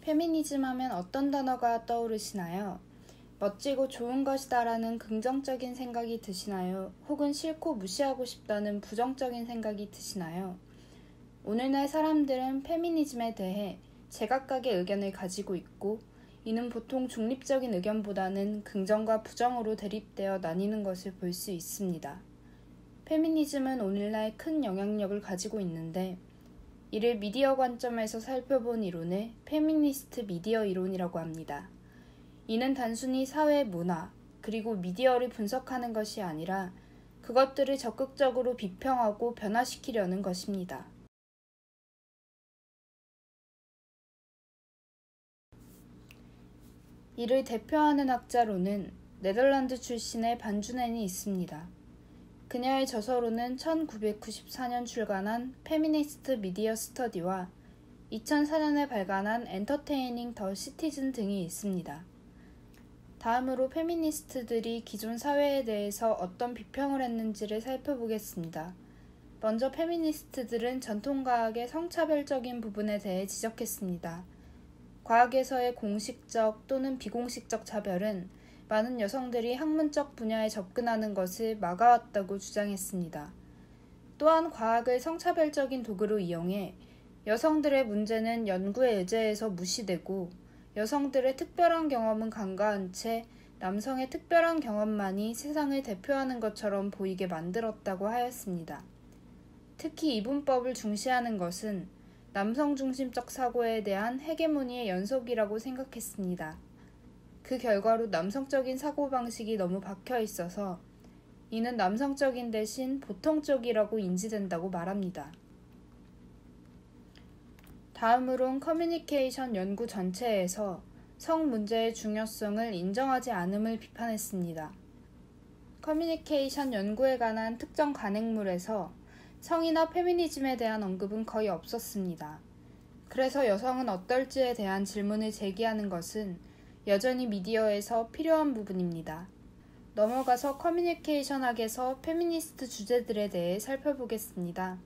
페미니즘 하면 어떤 단어가 떠오르시나요? 멋지고 좋은 것이다라는 긍정적인 생각이 드시나요? 혹은 싫고 무시하고 싶다는 부정적인 생각이 드시나요? 오늘날 사람들은 페미니즘에 대해 제각각의 의견을 가지고 있고, 이는 보통 중립적인 의견보다는 긍정과 부정으로 대립되어 나뉘는 것을 볼 수 있습니다. 페미니즘은 오늘날 큰 영향력을 가지고 있는데, 이를 미디어 관점에서 살펴본 이론을 페미니스트 미디어 이론이라고 합니다. 이는 단순히 사회 문화, 그리고 미디어를 분석하는 것이 아니라 그것들을 적극적으로 비평하고 변화시키려는 것입니다. 이를 대표하는 학자로는 네덜란드 출신의 반주넨이 있습니다. 그녀의 저서로는 1994년 출간한 페미니스트 미디어 스터디와 2004년에 발간한 엔터테이닝 더 시티즌 등이 있습니다. 다음으로 페미니스트들이 기존 사회에 대해서 어떤 비평을 했는지를 살펴보겠습니다. 먼저 페미니스트들은 전통과학의 성차별적인 부분에 대해 지적했습니다. 과학에서의 공식적 또는 비공식적 차별은 많은 여성들이 학문적 분야에 접근하는 것을 막아왔다고 주장했습니다. 또한 과학을 성차별적인 도구로 이용해 여성들의 문제는 연구에 의제해서 무시되고, 여성들의 특별한 경험은 간과한 채 남성의 특별한 경험만이 세상을 대표하는 것처럼 보이게 만들었다고 하였습니다. 특히 이분법을 중시하는 것은 남성 중심적 사고에 대한 헤게모니의 연속이라고 생각했습니다. 그 결과로 남성적인 사고방식이 너무 박혀 있어서 이는 남성적인 대신 보통적이라고 인지된다고 말합니다. 다음으론 커뮤니케이션 연구 전체에서 성 문제의 중요성을 인정하지 않음을 비판했습니다. 커뮤니케이션 연구에 관한 특정 간행물에서 성이나 페미니즘에 대한 언급은 거의 없었습니다. 그래서 여성은 어떨지에 대한 질문을 제기하는 것은 여전히 미디어에서 필요한 부분입니다. 넘어가서 커뮤니케이션학에서 페미니스트 주제들에 대해 살펴보겠습니다.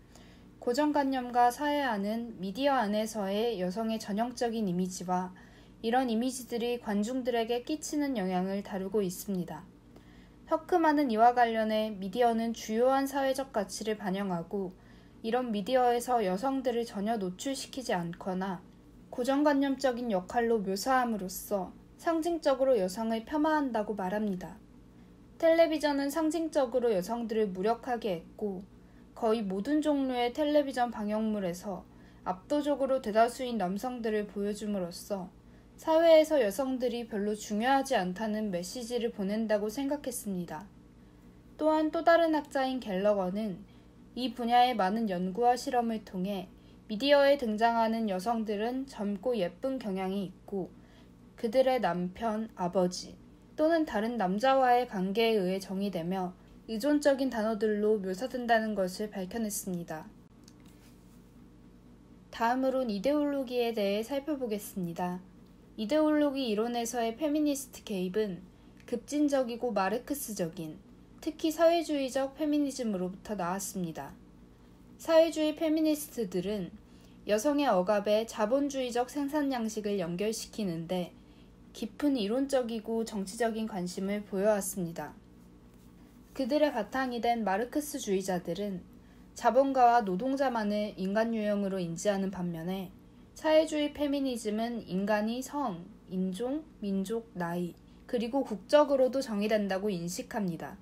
고정관념과 사회화는 미디어 안에서의 여성의 전형적인 이미지와 이런 이미지들이 관중들에게 끼치는 영향을 다루고 있습니다. 혀크만은 이와 관련해 미디어는 주요한 사회적 가치를 반영하고, 이런 미디어에서 여성들을 전혀 노출시키지 않거나 고정관념적인 역할로 묘사함으로써 상징적으로 여성을 폄하한다고 말합니다. 텔레비전은 상징적으로 여성들을 무력하게 했고, 거의 모든 종류의 텔레비전 방영물에서 압도적으로 대다수인 남성들을 보여줌으로써 사회에서 여성들이 별로 중요하지 않다는 메시지를 보낸다고 생각했습니다. 또한 또 다른 학자인 갤러거는 이 분야의 많은 연구와 실험을 통해 미디어에 등장하는 여성들은 젊고 예쁜 경향이 있고, 그들의 남편, 아버지 또는 다른 남자와의 관계에 의해 정의되며 의존적인 단어들로 묘사된다는 것을 밝혀냈습니다. 다음으론 이데올로기에 대해 살펴보겠습니다. 이데올로기 이론에서의 페미니스트 개입은 급진적이고 마르크스적인, 특히 사회주의적 페미니즘으로부터 나왔습니다. 사회주의 페미니스트들은 여성의 억압에 자본주의적 생산 양식을 연결시키는데 깊은 이론적이고 정치적인 관심을 보여왔습니다. 그들의 바탕이 된 마르크스주의자들은 자본가와 노동자만을 인간 유형으로 인지하는 반면에, 사회주의 페미니즘은 인간이 성, 인종, 민족, 나이, 그리고 국적으로도 정의된다고 인식합니다.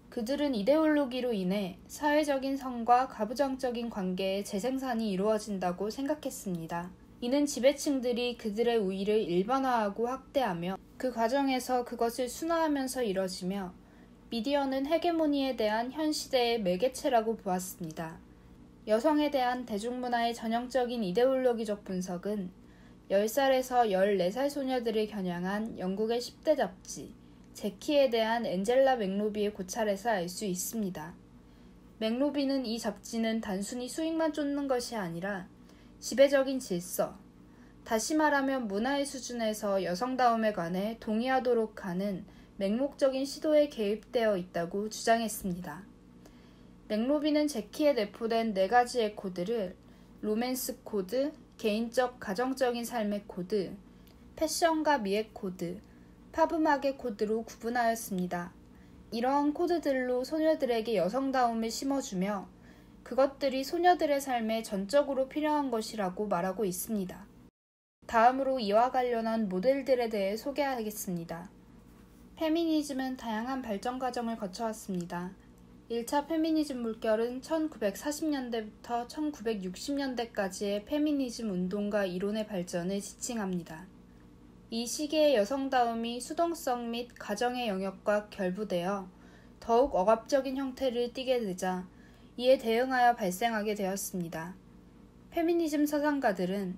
그들은 이데올로기로 인해 사회적인 성과 가부장적인 관계의 재생산이 이루어진다고 생각했습니다. 이는 지배층들이 그들의 우위를 일반화하고 확대하며 그 과정에서 그것을 순화하면서 이뤄지며, 미디어는 헤게모니에 대한 현 시대의 매개체라고 보았습니다. 여성에 대한 대중문화의 전형적인 이데올로기적 분석은 10살에서 14살 소녀들을 겨냥한 영국의 10대 잡지 제키에 대한 엔젤라 맥로비의 고찰에서 알 수 있습니다. 맥로비는 이 잡지는 단순히 수익만 쫓는 것이 아니라 지배적인 질서, 다시 말하면 문화의 수준에서 여성다움에 관해 동의하도록 하는 맹목적인 시도에 개입되어 있다고 주장했습니다. 맥로비는 제키에 내포된 4가지의 코드를 로맨스 코드, 개인적 가정적인 삶의 코드, 패션과 미의 코드, 팝음악의 코드로 구분하였습니다. 이러한 코드들로 소녀들에게 여성다움을 심어주며 그것들이 소녀들의 삶에 전적으로 필요한 것이라고 말하고 있습니다. 다음으로 이와 관련한 모델들에 대해 소개하겠습니다. 페미니즘은 다양한 발전 과정을 거쳐왔습니다. 1차 페미니즘 물결은 1940년대부터 1960년대까지의 페미니즘 운동과 이론의 발전을 지칭합니다. 이 시기의 여성다움이 수동성 및 가정의 영역과 결부되어 더욱 억압적인 형태를 띠게 되자 이에 대응하여 발생하게 되었습니다. 페미니즘 사상가들은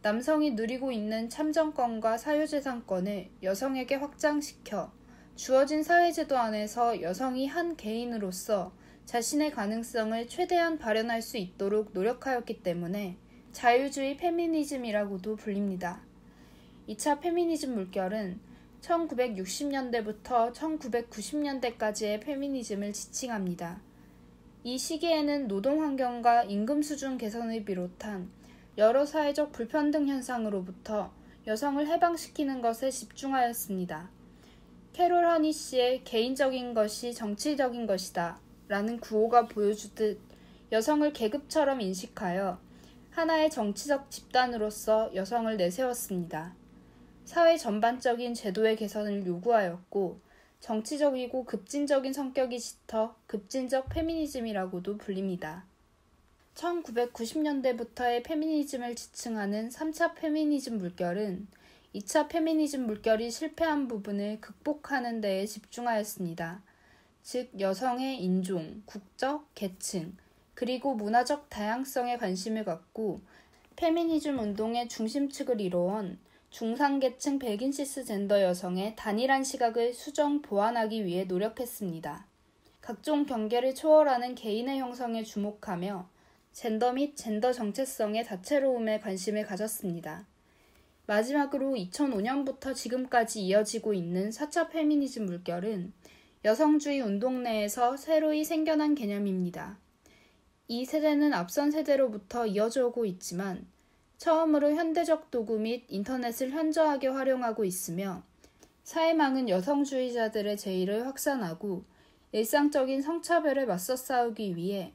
남성이 누리고 있는 참정권과 사유재산권을 여성에게 확장시켜 주어진 사회제도 안에서 여성이 한 개인으로서 자신의 가능성을 최대한 발현할 수 있도록 노력하였기 때문에 자유주의 페미니즘이라고도 불립니다. 2차 페미니즘 물결은 1960년대부터 1990년대까지의 페미니즘을 지칭합니다. 이 시기에는 노동환경과 임금 수준 개선을 비롯한 여러 사회적 불평등 현상으로부터 여성을 해방시키는 것에 집중하였습니다. 캐롤 허니 씨의 개인적인 것이 정치적인 것이다 라는 구호가 보여주듯 여성을 계급처럼 인식하여 하나의 정치적 집단으로서 여성을 내세웠습니다. 사회 전반적인 제도의 개선을 요구하였고 정치적이고 급진적인 성격이 짙어 급진적 페미니즘이라고도 불립니다. 1990년대부터의 페미니즘을 지칭하는 3차 페미니즘 물결은 2차 페미니즘 물결이 실패한 부분을 극복하는 데에 집중하였습니다. 즉 여성의 인종, 국적, 계층, 그리고 문화적 다양성에 관심을 갖고 페미니즘 운동의 중심축을 이뤄온 중상계층 백인 시스젠더 여성의 단일한 시각을 수정 보완하기 위해 노력했습니다. 각종 경계를 초월하는 개인의 형성에 주목하며 젠더 및 젠더 정체성의 다채로움에 관심을 가졌습니다. 마지막으로 2005년부터 지금까지 이어지고 있는 4차 페미니즘 물결은 여성주의 운동 내에서 새로이 생겨난 개념입니다. 이 세대는 앞선 세대로부터 이어져 오고 있지만 처음으로 현대적 도구 및 인터넷을 현저하게 활용하고 있으며 사회망은 여성주의자들의 제의를 확산하고 일상적인 성차별에 맞서 싸우기 위해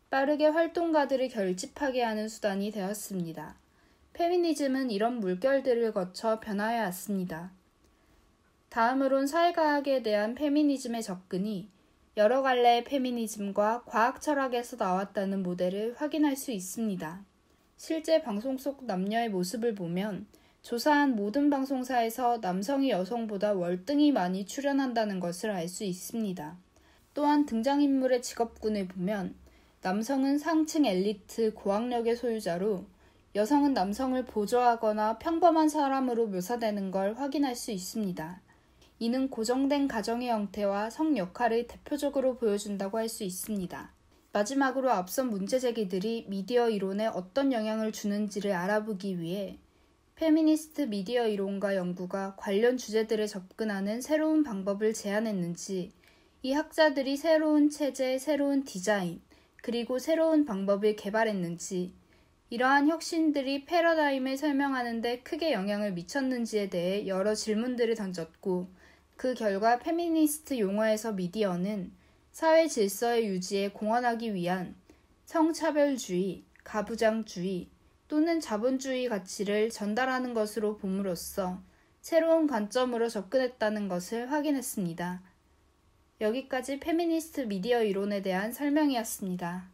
빠르게 활동가들을 결집하게 하는 수단이 되었습니다. 페미니즘은 이런 물결들을 거쳐 변화해 왔습니다. 다음으론 사회과학에 대한 페미니즘의 접근이 여러 갈래의 페미니즘과 과학 철학에서 나왔다는 모델을 확인할 수 있습니다. 실제 방송 속 남녀의 모습을 보면 조사한 모든 방송사에서 남성이 여성보다 월등히 많이 출연한다는 것을 알 수 있습니다. 또한 등장인물의 직업군을 보면 남성은 상층 엘리트 고학력의 소유자로 여성은 남성을 보조하거나 평범한 사람으로 묘사되는 걸 확인할 수 있습니다. 이는 고정된 가정의 형태와 성 역할을 대표적으로 보여준다고 할 수 있습니다. 마지막으로 앞선 문제 제기들이 미디어 이론에 어떤 영향을 주는지를 알아보기 위해 페미니스트 미디어 이론과 연구가 관련 주제들에 접근하는 새로운 방법을 제안했는지, 이 학자들이 새로운 체제, 새로운 디자인, 그리고 새로운 방법을 개발했는지, 이러한 혁신들이 패러다임을 설명하는 데 크게 영향을 미쳤는지에 대해 여러 질문들을 던졌고, 그 결과 페미니스트 용어에서 미디어는 사회 질서의 유지에 공헌하기 위한 성차별주의, 가부장주의 또는 자본주의 가치를 전달하는 것으로 봄으로써 새로운 관점으로 접근했다는 것을 확인했습니다. 여기까지 페미니스트 미디어 이론에 대한 설명이었습니다.